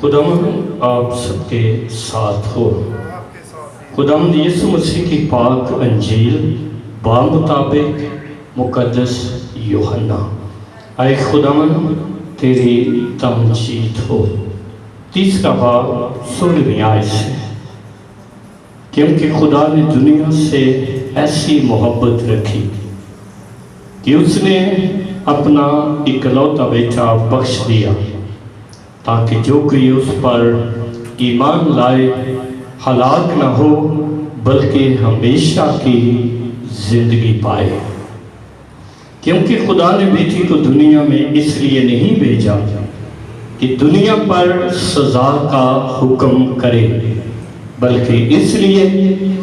خداوند آپ سب کے ساتھ ہو۔ خداوند یسوع مسیح کی پاک انجیل بامطابق مقدس یوحنا۔ اے خداوند تیری تمجید ہو۔ تیسرا باب 16ویں آیت سے، کیونکہ خدا نے دنیا سے ایسی محبت رکھی کہ اس نے اپنا اکلوتا بیٹا بخش دیا تاکہ جو کوئی اس پر ایمان لائے ہلاک نہ ہو بلکہ ہمیشہ کی زندگی پائے۔ کیونکہ خدا نے بیٹی کو دنیا میں اس لیے نہیں بھیجا کہ دنیا پر سزا کا حکم کرے، بلکہ اس لیے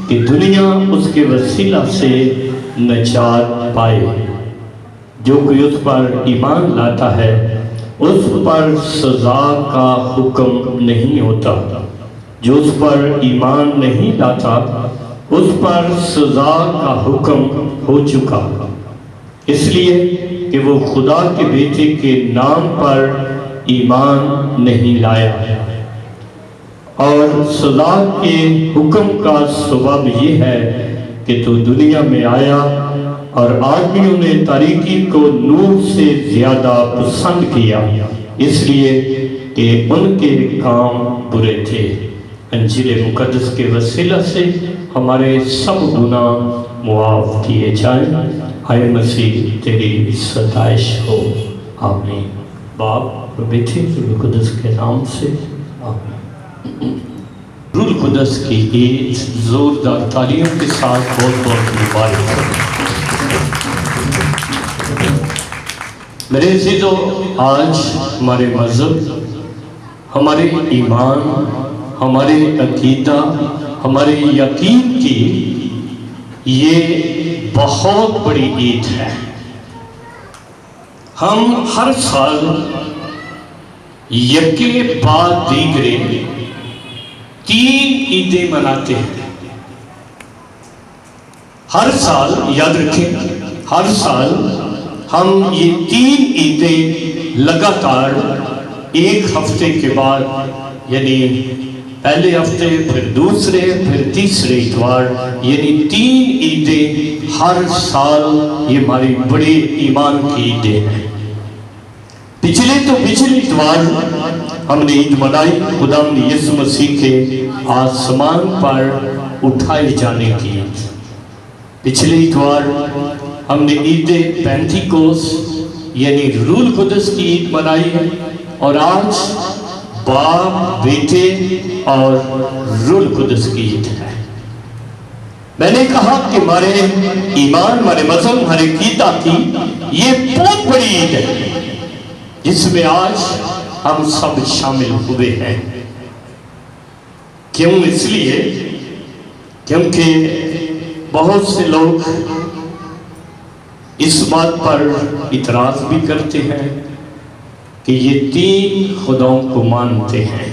کہ دنیا اس کے وسیلہ سے نجات پائے۔ جو کوئی اس پر ایمان لاتا ہے اس پر سزا کا حکم نہیں ہوتا، جو اس پر ایمان نہیں لاتا اس پر سزا کا حکم ہو چکا، اس لیے کہ وہ خدا کے بیٹے کے نام پر ایمان نہیں لایا۔ اور سزا کے حکم کا سبب یہ ہے کہ تو دنیا میں آیا اور آدمیوں نے تاریکی کو نور سے زیادہ پسند کیا، اس لیے کہ ان کے کام برے تھے۔ انجیل مقدس کے وسیلہ سے ہمارے سب گناہ معاف کیے جائیں۔ اے مسیح تیری ستائش ہو، آمین۔ باپ اور بیٹے روح القدس کے نام سے آمین۔ روح القدس کی عید زوردار تالیوں کے ساتھ بہت بہت مبارک ہو۔ میرے عزیزو، آج ہمارے مذہب، ہمارے ایمان، ہمارے عقیدہ، ہمارے یقین کی یہ بہت بڑی عید ہے۔ ہم ہر سال یکے بعد دیگرے 3 عیدیں مناتے ہیں۔ ہر سال یاد رکھیں، ہر سال ہم یہ 3 عیدیں لگاتار ایک ہفتے کے بعد، یعنی پہلے ہفتے، پھر دوسرے، پھر تیسرے اتوار، یعنی 3 عیدیں ہر سال یہ ہماری بڑے ایمان کی عیدیں ہیں۔ پچھلے اتوار ہم نے عید منائی خداوند یسوع مسیح کے آسمان پر اٹھائے جانے کی عید۔ پچھلے اتوار ہم نے عید پینتیکوس یعنی روح القدس کی عید منائی، اور آج باپ، بیٹے اور روح القدس کی عید ہے۔ میں نے کہا کہ ہمارے ایمان، ہمارے مذہب، ہمارے عقیدہ کی یہ بہت بڑی عید ہے جس میں آج ہم سب شامل ہوئے ہیں۔ کیوں؟ اس لیے کیونکہ بہت سے لوگ اس بات پر اعتراض بھی کرتے ہیں کہ یہ 3 خداؤں کو مانتے ہیں۔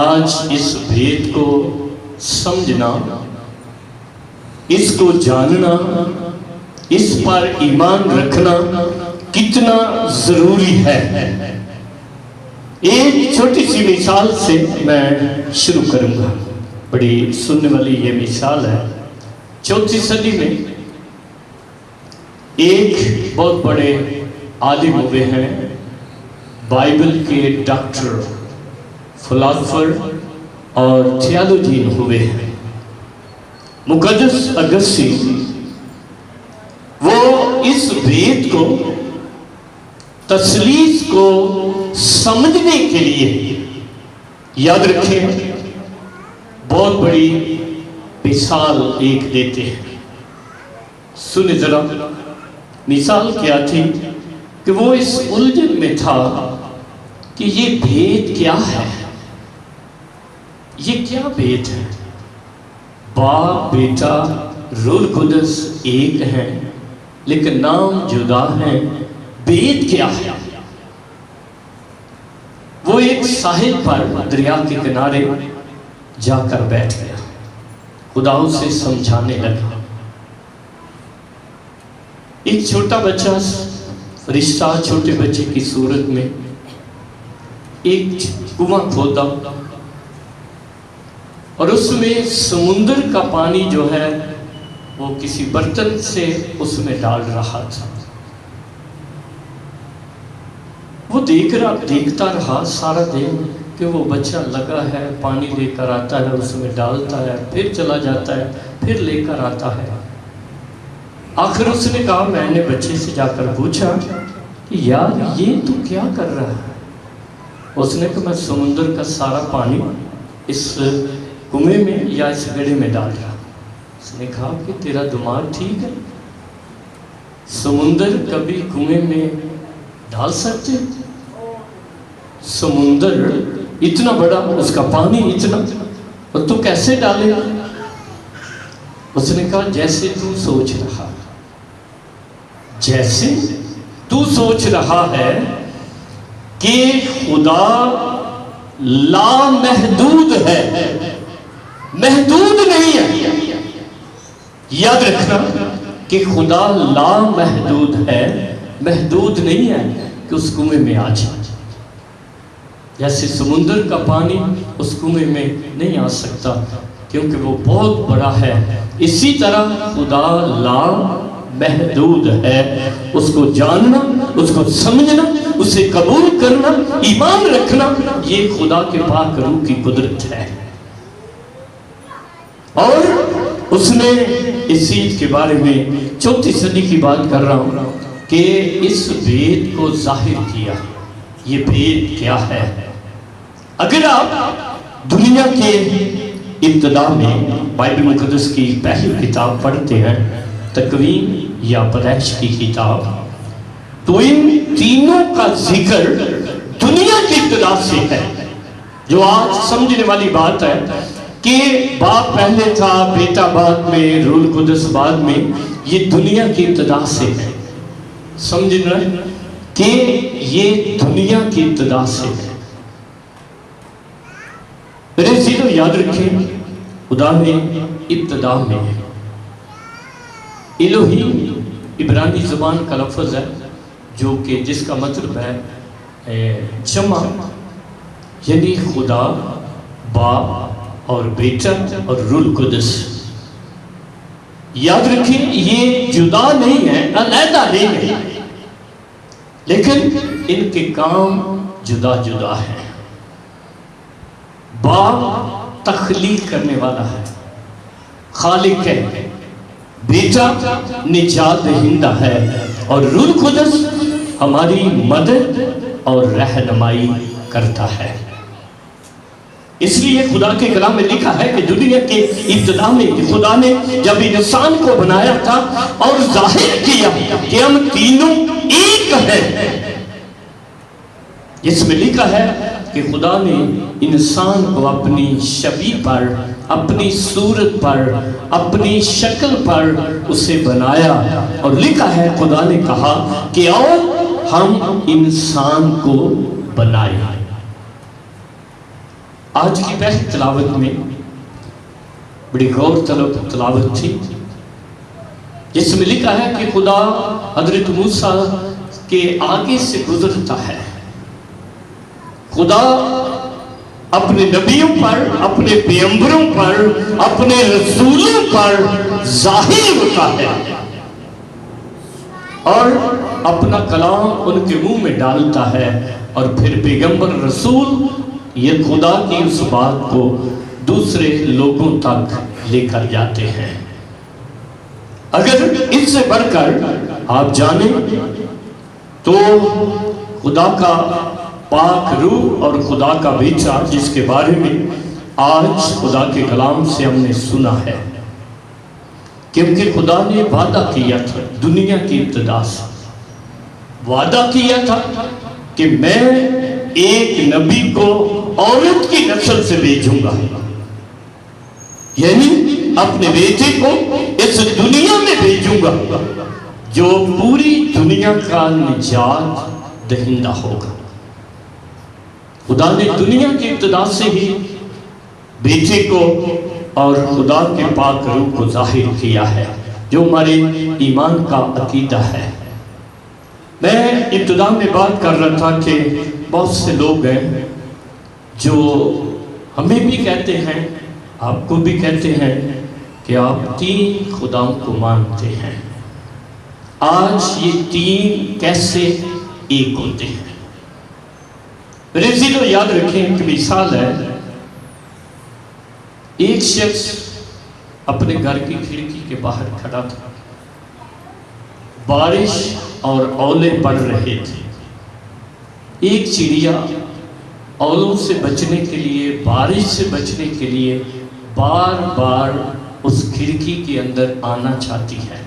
آج اس بھید کو سمجھنا، اس کو جاننا، اس پر ایمان رکھنا کتنا ضروری ہے۔ ایک چھوٹی سی مثال سے میں شروع کروں گا، بڑی سننے والی یہ مثال ہے۔ 4 صدی میں ایک بہت بڑے عالم ہوئے ہیں، بائبل کے ڈاکٹر، فلاسفر اور تھیالوجین ہوئے ہیں، مقدس اگستین۔ وہ اس بھید کو، تثلیث کو سمجھنے کے لیے، یاد رکھیں، بہت بڑی مثال ایک دیتے ہیں۔ سنیں ذرا، مثال کیا تھی کہ وہ اس الجھن میں تھا کہ یہ بھید کیا ہے، یہ کیا بھید ہے؟ باپ، بیٹا، روح القدس ایک ہے لیکن نام جدا ہے، بھید کیا ہے؟ وہ ایک ساحل پر دریا کے کنارے جا کر بیٹھ گیا، خدا اسے سمجھانے لگا۔ ایک چھوٹا بچہ، فرشتہ چھوٹے بچے کی صورت میں ایک کنواں کھودا اور اس میں سمندر کا پانی جو ہے وہ کسی برتن سے اس میں ڈال رہا تھا. وہ دیکھتا رہا سارا دن کہ وہ بچہ لگا ہے، پانی لے کر آتا ہے، اس میں ڈالتا ہے، پھر چلا جاتا ہے، پھر لے کر آتا ہے. آخر اس نے کہا، میں نے بچے سے جا کر پوچھا کہ یار یہ تو کیا کر رہا ہے؟ اس نے کہا میں سمندر کا سارا پانی اس کنویں میں یا اس گڑھے میں ڈال رہا. اس نے کہا کہ تیرا دماغ ٹھیک ہے؟ سمندر کبھی کنویں میں ڈال سکتے؟ سمندر اتنا بڑا، اس کا پانی اتنا، اور تو کیسے ڈالے گا؟ اس نے کہا جیسے تو سوچ رہا، جیسے تو سوچ رہا ہے کہ خدا لامحدود ہے، محدود نہیں ہے. یاد رکھنا کہ خدا لامحدود ہے، محدود نہیں ہے کہ اس کنویں میں آ جائے. جیسے سمندر کا پانی اس کنویں میں نہیں آ سکتا کیونکہ وہ بہت بڑا ہے، اسی طرح خدا لامحدود ہے. اس کو جاننا، اس کو سمجھنا، اسے قبول کرنا، ایمان رکھنا، یہ خدا کے پاک روح کی قدرت ہے. اور اس نے اس چیز کے بارے میں 4 صدی کی بات کر رہا ہوں کہ اس بھید کو ظاہر کیا. یہ بھید کیا ہے؟ اگر آپ دنیا کے ابتدا میں بائبل مقدس کی پہلی کتاب پڑھتے ہیں، تکوین یا پیدائش کی کتاب، تو ان تینوں کا ذکر دنیا کی ابتدا سے ہے. جو آج سمجھنے والی بات ہے کہ باپ پہلے تھا، بیٹا بعد میں، روح القدس بعد میں، یہ دنیا کی ابتدا سے ہے. سمجھنا کہ یہ دنیا کی ابتدا سے ہے. میرے عزیزو یاد رکھیں، خدا نے ابتدا میں، الوہیم عبرانی زبان کا لفظ ہے جو کہ جس کا مطلب ہے جمع، یعنی خدا، باپ اور بیٹا اور روح القدس. یاد رکھیں یہ جدا نہیں ہے، علیحدہ نہیں ہے، لیکن ان کے کام جدا جدا ہیں. باپ تخلیق کرنے والا ہے، خالق ہے، بیٹا نجات دہندہ ہے، اور روح القدس ہماری مدد اور رہنمائی کرتا ہے. اس لیے خدا کے کلام میں لکھا ہے کہ دنیا کے ابتدا میں خدا نے جب انسان کو بنایا تھا اور ظاہر کیا کہ ہم تینوں ایک ہیں، اس میں لکھا ہے کہ خدا نے انسان کو اپنی شبیہ پر، اپنی صورت پر، اپنی شکل پر اسے بنایا، اور لکھا ہے خدا نے کہا کہ آؤ ہم انسان کو بنائیں. آج کی پہلی تلاوت میں بڑی غور طلب تلاوت تھی، جس میں لکھا ہے کہ خدا حضرت موسیٰ کے آگے سے گزرتا ہے. خدا اپنے نبیوں پر، اپنے پیغمبروں پر، اپنے رسولوں پر ظاہر ہوتا ہے اور اپنا کلام ان کے منہ میں ڈالتا ہے، اور پھر پیغمبر رسول یہ خدا کی اس بات کو دوسرے لوگوں تک لے کر جاتے ہیں. اگر اس سے بڑھ کر آپ جانیں تو خدا کا پاک روح اور خدا کا بیٹا، جس کے بارے میں آج خدا کے کلام سے ہم نے سنا ہے، کیونکہ خدا نے وعدہ کیا تھا دنیا کی ابتدا سے، وعدہ کیا تھا کہ میں ایک نبی کو عورت کی نسل سے بھیجوں گا، یعنی اپنے بیٹے کو اس دنیا میں بھیجوں گا جو پوری دنیا کا نجات دہندہ ہوگا. خدا نے دنیا کی ابتدا سے ہی بیٹے کو اور خدا کے پاک روح کو ظاہر کیا ہے، جو ہمارے ایمان کا عقیدہ ہے. میں ابتدا میں بات کر رہا تھا کہ بہت سے لوگ ہیں جو ہمیں بھی کہتے ہیں، آپ کو بھی کہتے ہیں کہ آپ 3 خداؤں کو مانتے ہیں۔ آج یہ 3 کیسے ایک ہوتے ہیں؟ میرے عزیزو یاد رکھیں، ایک مثال ہے، ایک شخص اپنے گھر کی کھڑکی کے باہر کھڑا تھا، بارش اور اولے پڑ رہے تھے۔ ایک چڑیا اولوں سے بچنے کے لیے، بارش سے بچنے کے لیے بار بار اس کھڑکی کے اندر آنا چاہتی ہے،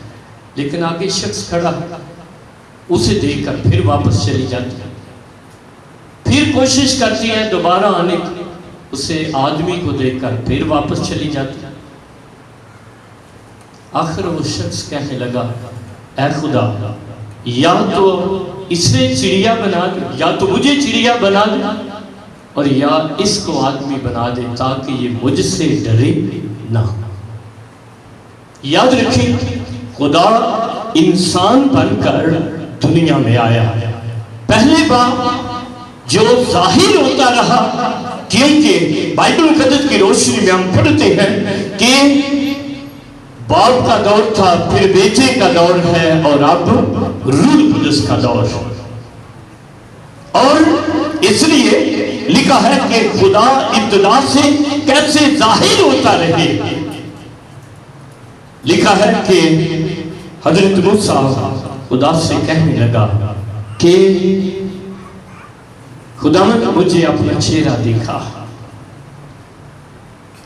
لیکن آگے شخص کھڑا ہے، اسے دیکھ کر پھر واپس چلی جاتی ہے، پھر کوشش کرتی ہے دوبارہ آنے کی، اسے آدمی کو دیکھ کر پھر واپس چلی جاتی ہے۔ آخر وہ شخص کہنے لگا، اے خدا، یا تو اسے چڑیا بنا دے، یا تو مجھے چڑیا بنا دے، اور یا اس کو آدمی بنا دے تاکہ یہ مجھ سے ڈرے نہ۔ یاد رکھیں، خدا انسان بن کر دنیا میں آیا، پہلے بار جو ظاہر ہوتا رہا، کیونکہ بائبل مقدس کی روشنی میں ہم پڑھتے ہیں کہ باپ کا دور تھا، پھر بیٹے کا دور ہے، اور اب روح القدس کا دور ہے۔ اور اس لیے لکھا ہے کہ خدا ابتدا سے کیسے ظاہر ہوتا رہے۔ لکھا ہے کہ حضرت موسیٰ خدا سے کہنے لگا کہ خدا نے مجھے اپنا چہرہ دکھا،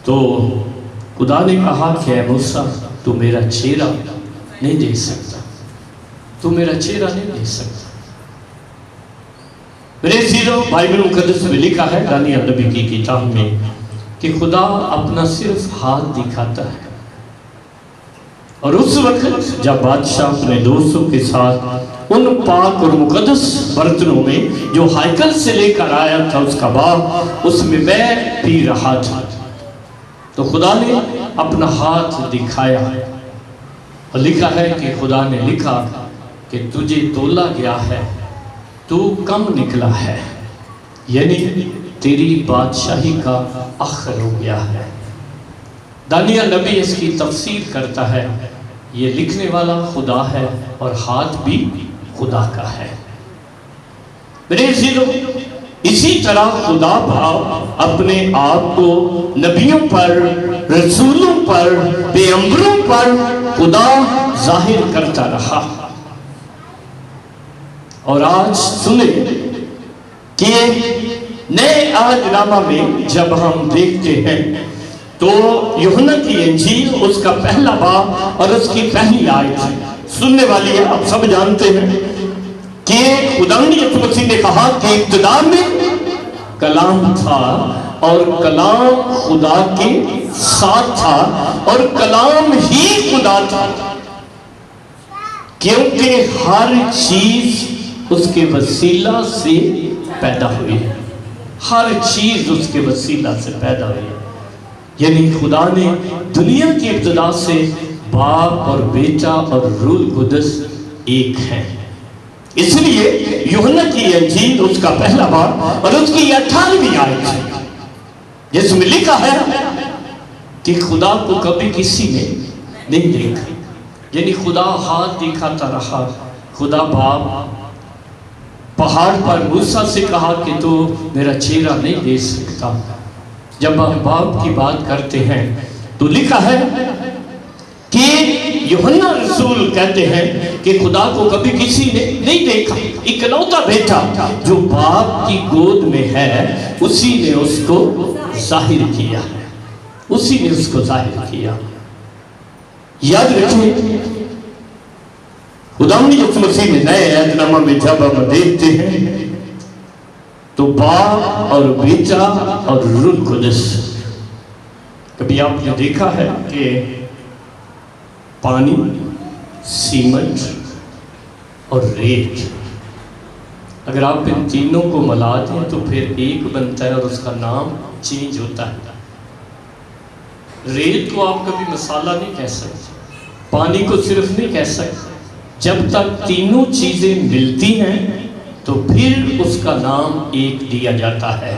تو خدا نے کہا کہ اے موسیٰ، تو میرا چہرہ نہیں دیکھ سکتا، تو میرا چہرہ نہیں دیکھ سکتا۔ میرے عزیزو، بائبل مقدس میں لکھا ہے دانیال نبی کی کتاب میں کہ خدا اپنا صرف ہاتھ دکھاتا ہے، اور اس وقت جب بادشاہ اپنے دوستوں کے ساتھ ان پاک اور مقدس برتنوں میں جو ہائیکل سے لے کر آیا تھا اس کا باپ، اس میں میں پی رہا تھا، تو خدا نے اپنا ہاتھ دکھایا، اور لکھا ہے کہ خدا نے لکھا کہ تجھے تولا گیا ہے، تو کم نکلا ہے، یعنی تیری بادشاہی کا آخر ہو گیا ہے۔ دانیال نبی اس کی تفسیر کرتا ہے، یہ لکھنے والا خدا ہے اور ہاتھ بھی خدا کا ہے۔ میرے عزیزو، اسی طرح خدا باپ اپنے آپ کو نبیوں پر، رسولوں پر، پیغمبروں پر خدا ظاہر کرتا رہا۔ اور آج سنیں کہ نئے عہد نامہ میں جب ہم دیکھتے ہیں تو یوحنا کی انجیل اس کا پہلا باب اور اس کی پہلی آیت سننے والی ہے۔ آپ سب جانتے ہیں کہ خداوند یسوع مسیح نے کہا کہ ابتدا میں کلام تھا، اور کلام خدا کے ساتھ تھا، اور کلام ہی خدا تھا، کیونکہ ہر چیز اس کے وسیلہ سے پیدا ہوئی ہے، ہر چیز اس کے وسیلہ سے پیدا ہوئی ہے، یعنی خدا نے دنیا کی ابتدا سے باپ اور بیٹا اور روح القدس ایک ہیں۔ اس لیے یوحنا کی انجیل اس کا پہلا باب اور اس کی 18ویں آیت ہے، جس میں لکھا ہے کہ خدا کو کبھی کسی نے نہیں دیکھا، یعنی خدا ہاتھ دکھاتا رہا۔ خدا باپ پہاڑ پر موسیٰ سے کہا کہ تو میرا چہرہ نہیں دیکھ سکتا۔ جب ہم باپ کی بات کرتے ہیں تو لکھا ہے کہ یوحنا رسول کہتے ہیں کہ خدا کو کبھی کسی نے نہیں دیکھا، اکلوتا بیٹا جو باپ کی گود میں ہے اسی نے اس کو ظاہر کیا، اسی نے اس کو ظاہر کیا۔ یاد رکھیں، خداوند یسوع مسیح نے نئے عہد نامہ میں جب ہم دیکھتے ہیں تو باپ اور بیٹا اور روح القدس، کبھی آپ نے دیکھا ہے کہ پانی، سیمنٹ اور ریت، اگر آپ ان تینوں کو ملا دیں تو پھر ایک بنتا ہے اور اس کا نام چینج ہوتا ہے۔ ریت کو آپ کبھی مسالہ نہیں کہہ سکتے، پانی کو صرف نہیں کہہ سکتے، جب تک تینوں چیزیں ملتی ہیں تو پھر اس کا نام ایک دیا جاتا ہے۔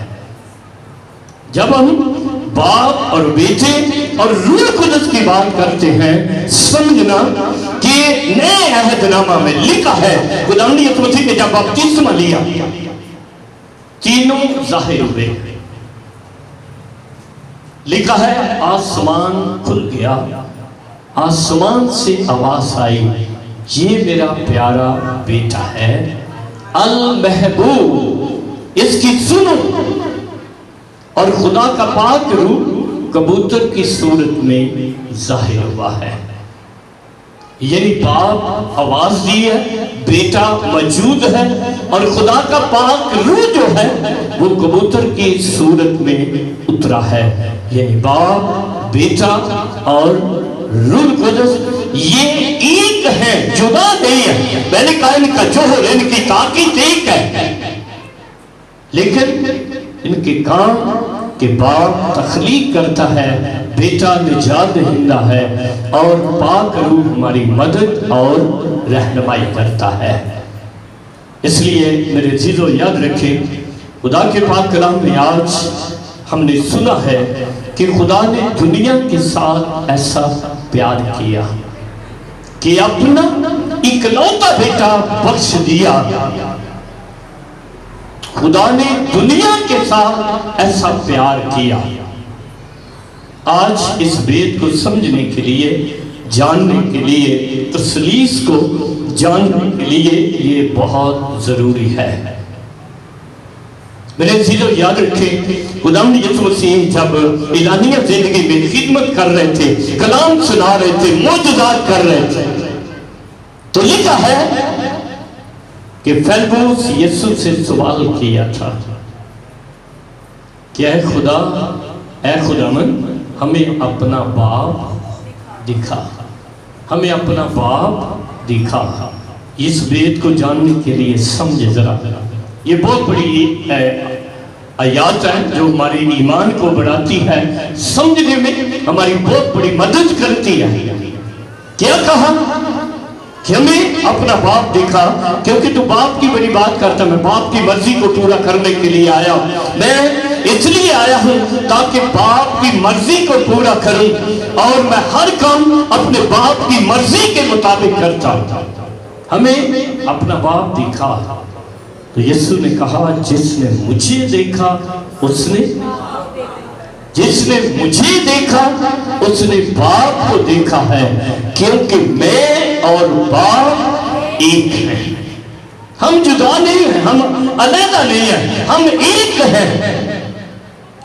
جب ہم باپ اور بیٹے اور روح القدس کی بات کرتے ہیں، سمجھنا کہ نئے عہد نامہ میں لکھا ہے خداوند یسوع مسیح نے جب بپتسمہ لیا تینوں ظاہر ہوئے، لکھا ہے آسمان کھل گیا، آسمان سے آواز آئی، یہ میرا پیارا بیٹا ہے المحبوب، اس کی سنو۔ اور خدا کا پاک روح کبوتر کی صورت میں ظاہر ہوا ہے، یعنی باپ آواز دی ہے، بیٹا موجود ہے، اور خدا کا پاک روح جو ہے وہ کبوتر کی صورت میں اترا ہے، یعنی باپ، بیٹا اور روح القدس یہ ایک ہے، جدا نہیں ہے۔ میں نے کہا ان کا جوہر، ان کی طاقت ایک ہے، لیکن ان کے کام کہ باپ تخلیق کرتا ہے، بیٹا نجات دہندہ ہے، اور پاک روح ہماری مدد اور رہنمائی کرتا ہے۔ اس لیے میرے عزیزو یاد رکھیں، خدا کے پاک کلام میں آج ہم نے سنا ہے کہ خدا نے دنیا کے ساتھ ایسا پیار کیا کہ اپنا اکلوتا بیٹا بخش دیا۔ خدا نے دنیا کے ساتھ ایسا پیار کیا۔ آج اس بات کو سمجھنے کے لیے، جاننے کے لیے، تثلیث کو جاننے کے لیے یہ بہت ضروری ہے۔ میرے عزیزو یاد رکھیں، خداوند یسوع مسیح جب اعلانیہ زندگی میں خدمت کر رہے تھے، کلام سنا رہے تھے، معجزات کر رہے تھے، تو لکھا ہے کہ فیلبوس یسوع سے سوال کیا تھا کہ اے خدا، اے خداوند، ہمیں اپنا باپ دکھا، ہمیں اپنا باپ دکھا۔ اس بات کو جاننے کے لیے سمجھے ذرا، یہ بہت بڑی آیات ہے جو ہماری ایمان کو بڑھاتی ہے، سمجھنے میں ہماری بہت بڑی مدد کرتی ہے۔ کیا کہا کہ ہمیں اپنا باپ دکھا، کیونکہ تو باپ کی بڑی بات کرتا، میں باپ کی مرضی کو پورا کرنے کے لیے آیا، میں اس لیے آیا ہوں تاکہ باپ کی مرضی کو پورا کروں، اور میں ہر کام اپنے باپ کی مرضی کے مطابق کرتا ہوں۔ ہمیں اپنا باپ دکھا۔ تو یسوع نے کہا، جس نے مجھے دیکھا اس نے، جس نے مجھے دیکھا اس نے باپ کو دیکھا ہے، کیونکہ میں اور باپ ایک ہیں۔ ہم جدا نہیں ہیں، ہم علیحدہ نہیں ہیں، ہم ایک ہیں۔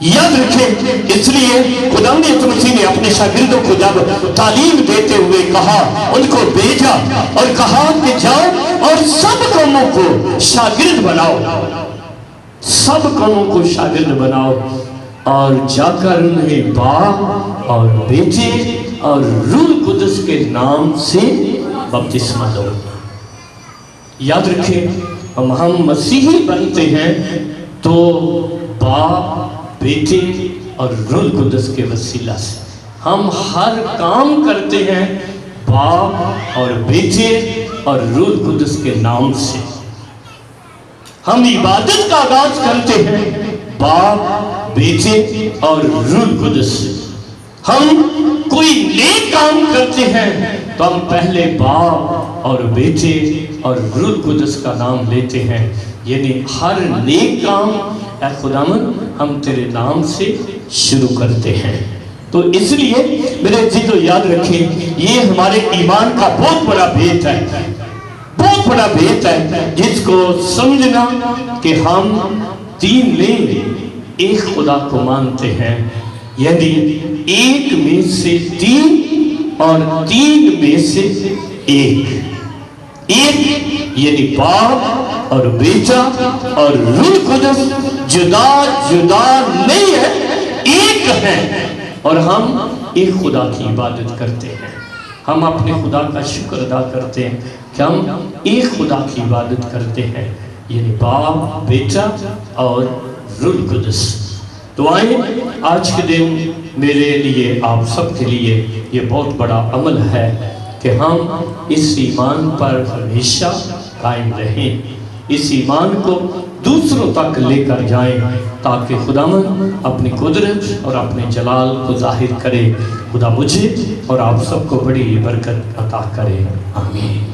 یاد رکھیں، اس لیے خداوند یسوع مسیح نے اپنے شاگردوں کو جب تعلیم دیتے ہوئے کہا، ان کو بھیجا اور کہا کہ جاؤ اور سب قوموں کو شاگرد بناؤ، سب قوموں کو شاگرد بناؤ، اور جا کر انہیں باپ اور بیٹے اور روح القدس کے نام سے بپتسمہ دو۔ یاد رکھیں، ہم مسیحی بنتے ہیں تو باپ، بیٹے اور روح القدس کے وسیلہ سے ہم ہر کام کرتے ہیں باپ اور بیٹے اور روح القدس کے نام سے۔ ہم عبادت کا آغاز کرتے ہیں باپ، بیٹے اور روح القدس سے۔ ہم کوئی نیک کام کرتے ہیں تو ہم پہلے باپ اور بیٹے اور روح القدس کا نام لیتے ہیں، یعنی ہر نیک کام اے خداوند ہم تیرے نام سے شروع کرتے ہیں۔ تو اس لیے میرے عزیزو یاد رکھیں، یہ ہمارے ایمان کا بہت بڑا بھیت ہے، بہت بڑا بھیت ہے، جس کو سمجھنا کہ ہم تین نہیں ایک خدا کو مانتے ہیں، یعنی ایک میں سے تین اور تین میں سے ایک، ایک یعنی باپ اور بیٹا اور روح القدس جدا جدا نہیں ہے، ایک ہے، اور ہم ایک خدا کی عبادت کرتے ہیں۔ ہم اپنے خدا کا شکر ادا کرتے ہیں کہ ہم ایک خدا کی عبادت کرتے ہیں، یعنی باپ، بیٹا اور روح القدس۔ تو آئیں، آج کے دن میرے لیے، آپ سب کے لیے یہ بہت بڑا عمل ہے کہ ہم اس ایمان پر ہمیشہ قائم رہیں، اس ایمان کو دوسروں تک لے کر جائیں تاکہ خداوند اپنی قدرت اور اپنے جلال کو ظاہر کرے۔ خدا مجھے اور آپ سب کو بڑی برکت عطا کرے، آمین۔